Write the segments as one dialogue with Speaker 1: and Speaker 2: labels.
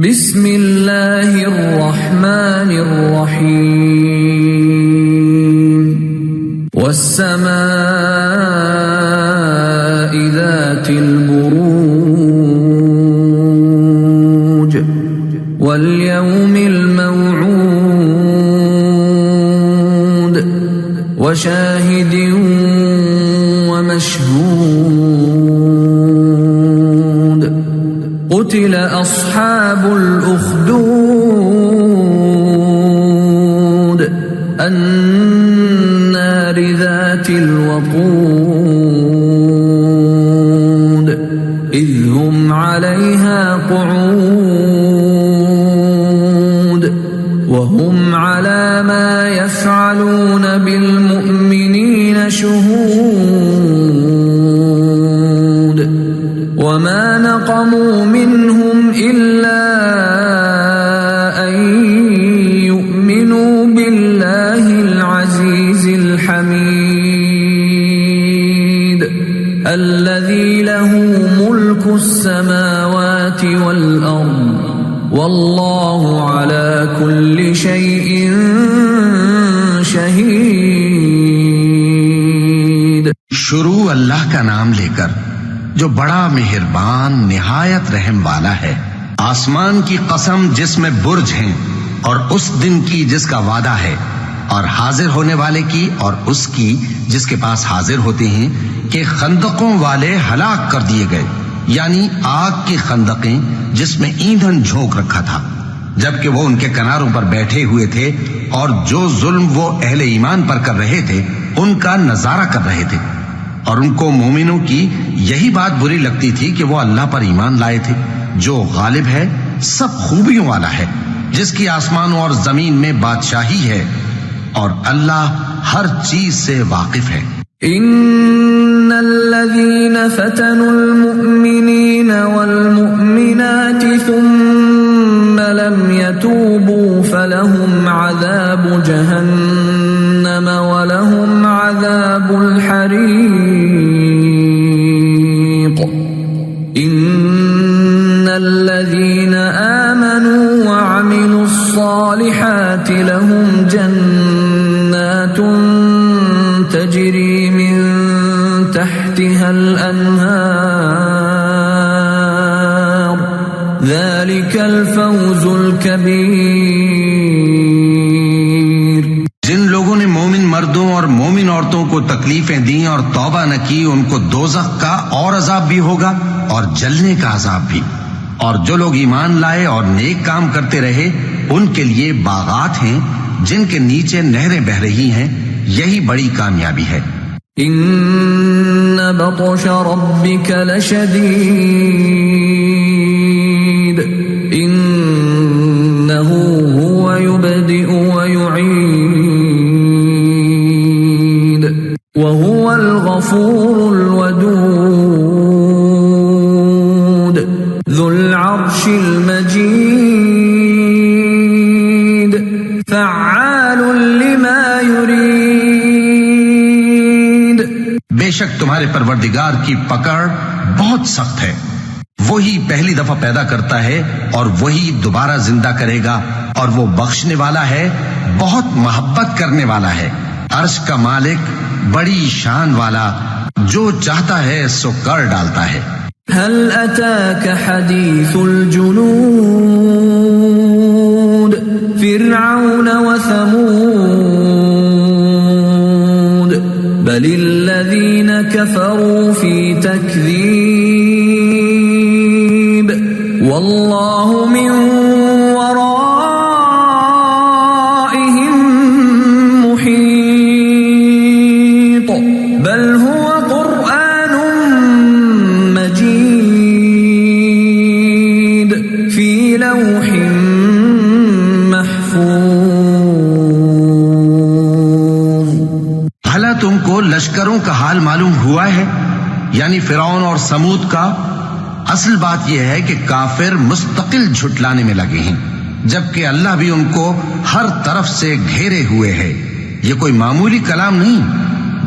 Speaker 1: بسم اللہ الرحمن الرحیم والسماء ذات البروج واليوم الموعود وشاهد ومشهود قتل أصحاب الأخدود النار ذات الوقود إذ هم عليها قعود وهم على ما يفعلون بالمؤمنين شهود وما نقموا منهم إلا أن يؤمنوا بالله العزيز الحميد الذي له ملك السماوات والأرض والله على كل شيء شهيد.
Speaker 2: شروع اللہ کا نام لے کر جو بڑا مہربان نہایت رحم والا ہے. آسمان کی قسم جس میں برج ہیں اور اس دن کی جس کا وعدہ ہے، اور حاضر ہونے والے کی اور اس کی جس کے پاس حاضر ہوتے ہیں کہ خندقوں والے ہلاک کر دیے گئے، یعنی آگ کی خندقیں جس میں ایندھن جھونک رکھا تھا، جبکہ وہ ان کے کناروں پر بیٹھے ہوئے تھے اور جو ظلم وہ اہل ایمان پر کر رہے تھے ان کا نظارہ کر رہے تھے. اور ان کو مومنوں کی یہی بات بری لگتی تھی کہ وہ اللہ پر ایمان لائے تھے جو غالب ہے، سب خوبیوں والا ہے، جس کی آسمانوں اور زمین میں بادشاہی ہے، اور اللہ ہر چیز سے واقف ہے.
Speaker 1: ان الذين فتنوا المؤمنين والمؤمنات ثم لم يتوبوا فلهم عذاب جهنم ولهم عذاب الحريق. ان الذين آمنوا وعملوا الصالحات لهم جنات تجري من تحتها الأنهار ذلك الفوز الكبير.
Speaker 2: جن لوگوں نے مومن مردوں اور مومن عورتوں کو تکلیفیں دیں اور توبہ نہ کی ان کو دوزخ کا اور عذاب بھی ہوگا اور جلنے کا عذاب بھی. اور جو لوگ ایمان لائے اور نیک کام کرتے رہے ان کے لیے باغات ہیں جن کے نیچے نہریں بہ رہی ہیں، یہی بڑی کامیابی ہے.
Speaker 1: ان بطش ربک لشدید انه هو يبدئ ويعيد وهو الغفور الودود ذو العرش المجيد فعال لما يريد.
Speaker 2: بے شک تمہارے پروردگار کی پکڑ بہت سخت ہے. وہی پہلی دفعہ پیدا کرتا ہے اور وہی دوبارہ زندہ کرے گا، اور وہ بخشنے والا ہے، بہت محبت کرنے والا ہے. عرش کا مالک، بڑی شان والا، جو چاہتا ہے سو کر ڈالتا ہے.
Speaker 1: هل أتاك حديث الجنود فرعون وثمود بل الذين كفروا في تكذيب والله من ورائهم محيط بل هو قرآن مجيد في لوح محفوظ.
Speaker 2: بھلا تم کو لشکروں کا حال معلوم ہوا ہے، یعنی فرعون اور سمود کا؟ اصل بات یہ ہے کہ کافر مستقل جھٹلانے میں لگے ہیں، جبکہ اللہ بھی ان کو ہر طرف سے گھیرے ہوئے ہے. یہ کوئی معمولی کلام نہیں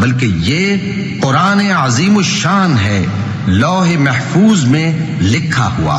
Speaker 2: بلکہ یہ قرآن عظیم الشان ہے، لوح محفوظ میں لکھا ہوا.